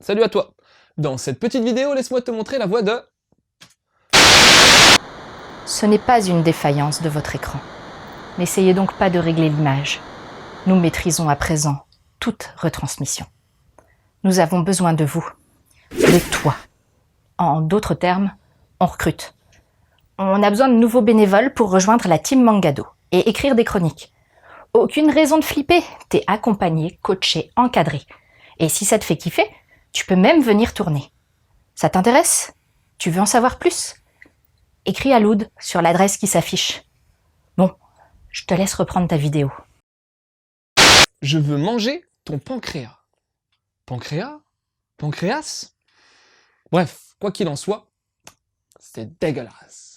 Salut à toi. Dans cette petite vidéo, laisse-moi te montrer la voix de... Ce n'est pas une défaillance de votre écran. N'essayez donc pas de régler l'image. Nous maîtrisons à présent toute retransmission. Nous avons besoin de vous, de toi. En d'autres termes, on recrute. On a besoin de nouveaux bénévoles pour rejoindre la team Mangado et écrire des chroniques. Aucune raison de flipper, t'es accompagné, coaché, encadré. Et si ça te fait kiffer, tu peux même venir tourner. Ça t'intéresse? Tu veux en savoir plus? Écris à Loud sur l'adresse qui s'affiche. Bon, je te laisse reprendre ta vidéo. Je veux manger ton pancréas. Pancréas? Pancréas? Bref, quoi qu'il en soit, c'est dégueulasse.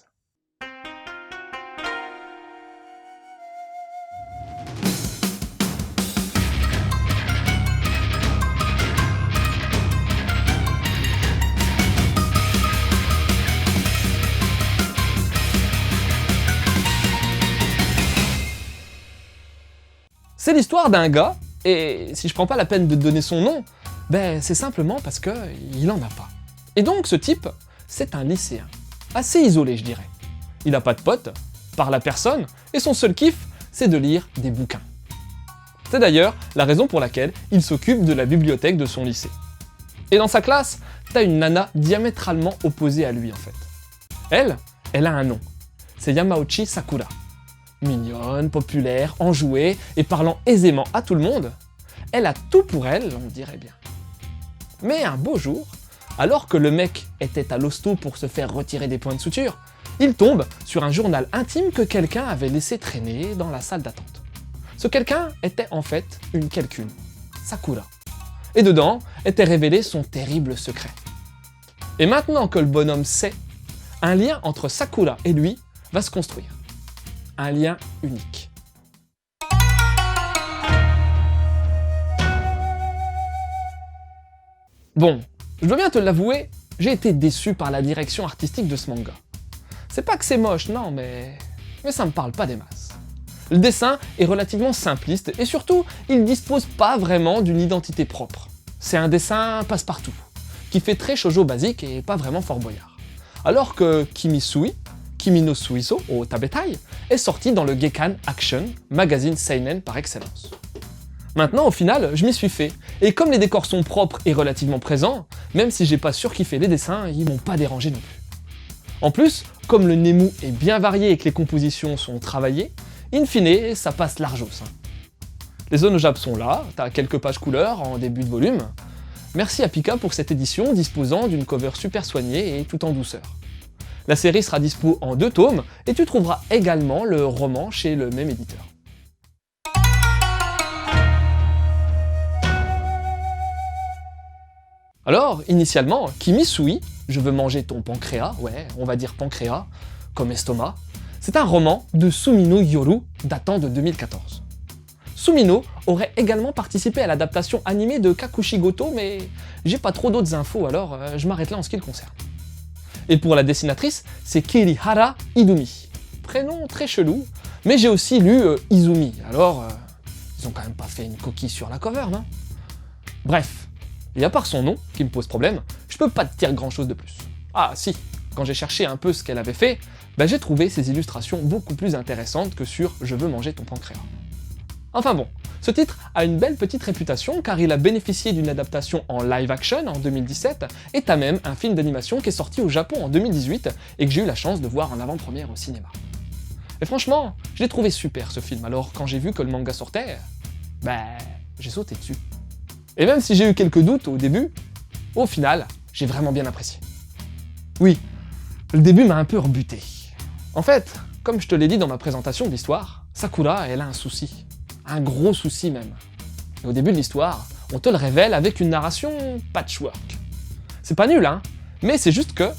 C'est l'histoire d'un gars, et si je prends pas la peine de donner son nom, ben c'est simplement parce que il en a pas. Et donc ce type, c'est un lycéen. Assez isolé, je dirais. Il a pas de potes, parle à personne, et son seul kiff, c'est de lire des bouquins. C'est d'ailleurs la raison pour laquelle il s'occupe de la bibliothèque de son lycée. Et dans sa classe, t'as une nana diamétralement opposée à lui en fait. Elle a un nom. C'est Yamauchi Sakura. Mignonne, populaire, enjouée et parlant aisément à tout le monde, elle a tout pour elle, on dirait bien. Mais un beau jour, alors que le mec était à l'hosto pour se faire retirer des points de suture, il tombe sur un journal intime que quelqu'un avait laissé traîner dans la salle d'attente. Ce quelqu'un était en fait une quelqu'une, Sakura. Et dedans était révélé son terrible secret. Et maintenant que le bonhomme sait, un lien entre Sakura et lui va se construire. Un lien unique. Bon, je dois bien te l'avouer, j'ai été déçu par la direction artistique de ce manga. C'est pas que c'est moche, non, mais ça me parle pas des masses. Le dessin est relativement simpliste et surtout, il dispose pas vraiment d'une identité propre. C'est un dessin passe-partout, qui fait très shoujo basique et pas vraiment Fort Boyard. Alors que Kimi no Suiso au Tabetai est sorti dans le Gekkan Action, magazine seinen par excellence. Maintenant, au final, je m'y suis fait, et comme les décors sont propres et relativement présents, même si j'ai pas surkiffé les dessins, ils m'ont pas dérangé non plus. En plus, comme le Nemu est bien varié et que les compositions sont travaillées, in fine, ça passe largos. Les zones au Jap sont là, t'as quelques pages couleurs en début de volume. Merci à Pika pour cette édition disposant d'une cover super soignée et tout en douceur. La série sera dispo en 2 tomes, et tu trouveras également le roman chez le même éditeur. Alors, initialement, Kimi Sui, je veux manger ton pancréas, ouais, on va dire pancréas, comme estomac, c'est un roman de Sumino Yoru datant de 2014. Sumino aurait également participé à l'adaptation animée de Kakushigoto, mais j'ai pas trop d'autres infos, alors je m'arrête là en ce qui le concerne. Et pour la dessinatrice, c'est Kirihara Idumi. Prénom très chelou, mais j'ai aussi lu Izumi, alors ils ont quand même pas fait une coquille sur la cover, non? Bref, et à part son nom, qui me pose problème, je peux pas te dire grand chose de plus. Ah si, quand j'ai cherché un peu ce qu'elle avait fait, j'ai trouvé ses illustrations beaucoup plus intéressantes que sur « Je veux manger ton pancréas ». Enfin bon, ce titre a une belle petite réputation car il a bénéficié d'une adaptation en live action en 2017 et t'as même un film d'animation qui est sorti au Japon en 2018 et que j'ai eu la chance de voir en avant-première au cinéma. Et franchement, je l'ai trouvé super ce film, alors quand j'ai vu que le manga sortait, j'ai sauté dessus. Et même si j'ai eu quelques doutes au début, au final, j'ai vraiment bien apprécié. Oui, le début m'a un peu rebuté. En fait, comme je te l'ai dit dans ma présentation de l'histoire, Sakura, elle a un souci. Un gros souci même. Et au début de l'histoire, on te le révèle avec une narration patchwork. C'est pas nul, hein, mais c'est juste que,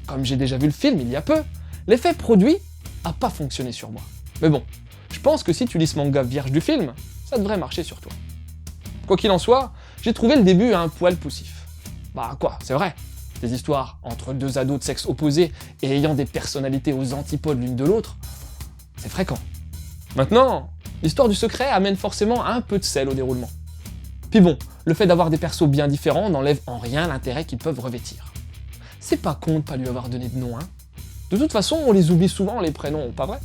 comme j'ai déjà vu le film il y a peu, l'effet produit a pas fonctionné sur moi. Mais bon, je pense que si tu lis ce manga vierge du film, ça devrait marcher sur toi. Quoi qu'il en soit, j'ai trouvé le début un poil poussif. C'est vrai, des histoires entre 2 ados de sexe opposé et ayant des personnalités aux antipodes l'une de l'autre, c'est fréquent. Maintenant, l'histoire du secret amène forcément un peu de sel au déroulement. Puis bon, le fait d'avoir des persos bien différents n'enlève en rien l'intérêt qu'ils peuvent revêtir. C'est pas con de pas lui avoir donné de nom, hein. De toute façon, on les oublie souvent les prénoms, pas vrai?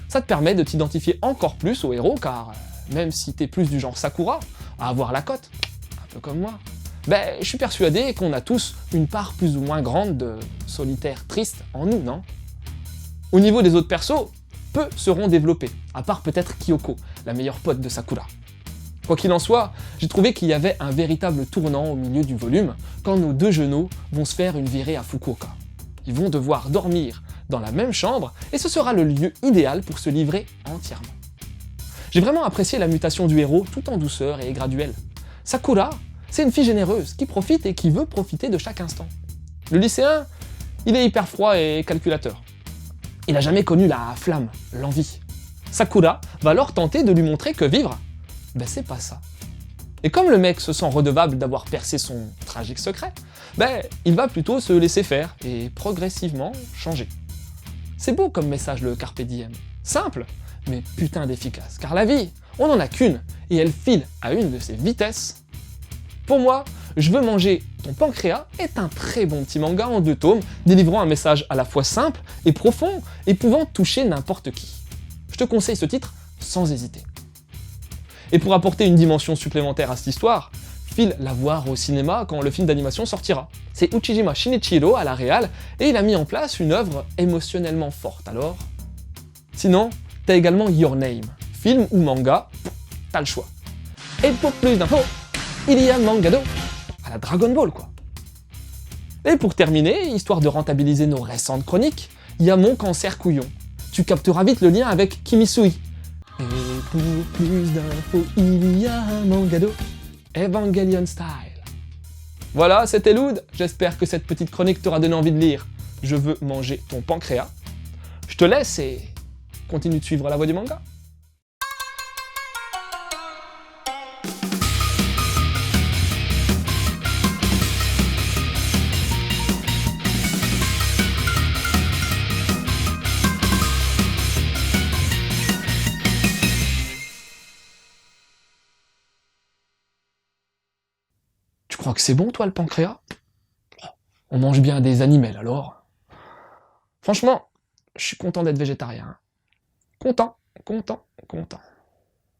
Ça te permet de t'identifier encore plus au héros, car même si t'es plus du genre Sakura, à avoir la cote, un peu comme moi, ben je suis persuadé qu'on a tous une part plus ou moins grande de solitaire triste en nous, non? Au niveau des autres persos, peu seront développés, à part peut-être Kyoko, la meilleure pote de Sakura. Quoi qu'il en soit, j'ai trouvé qu'il y avait un véritable tournant au milieu du volume, quand nos deux genoux vont se faire une virée à Fukuoka. Ils vont devoir dormir dans la même chambre, et ce sera le lieu idéal pour se livrer entièrement. J'ai vraiment apprécié la mutation du héros tout en douceur et graduelle. Sakura, c'est une fille généreuse, qui profite et qui veut profiter de chaque instant. Le lycéen, il est hyper froid et calculateur. Il n'a jamais connu la flamme, l'envie. Sakura va alors tenter de lui montrer que vivre, ben c'est pas ça. Et comme le mec se sent redevable d'avoir percé son tragique secret, ben il va plutôt se laisser faire et progressivement changer. C'est beau comme message le Carpe Diem. Simple, mais putain d'efficace. Car la vie, on n'en a qu'une, et elle file à une de ses vitesses. Pour moi, Je veux manger ton pancréas est un très bon petit manga en 2 tomes, délivrant un message à la fois simple et profond, et pouvant toucher n'importe qui. Je te conseille ce titre sans hésiter. Et pour apporter une dimension supplémentaire à cette histoire, file la voir au cinéma quand le film d'animation sortira. C'est Uchijima Shinichiro à la réal, et il a mis en place une œuvre émotionnellement forte, alors... Sinon, t'as également Your Name, film ou manga, t'as le choix. Et pour plus d'infos, il y a Mangado, à la Dragon Ball quoi. Et pour terminer, histoire de rentabiliser nos récentes chroniques, il y a Mon Cancer Couillon. Tu capteras vite le lien avec Kimisui. Et pour plus d'infos, il y a Mangado, Evangelion Style. Voilà, c'était Loud, j'espère que cette petite chronique t'aura donné envie de lire Je veux manger ton pancréas. Je te laisse et continue de suivre la voie du manga. Tu crois que c'est bon, toi, le pancréas? On mange bien des animaux, alors. Franchement, je suis content d'être végétarien. Content, content, content.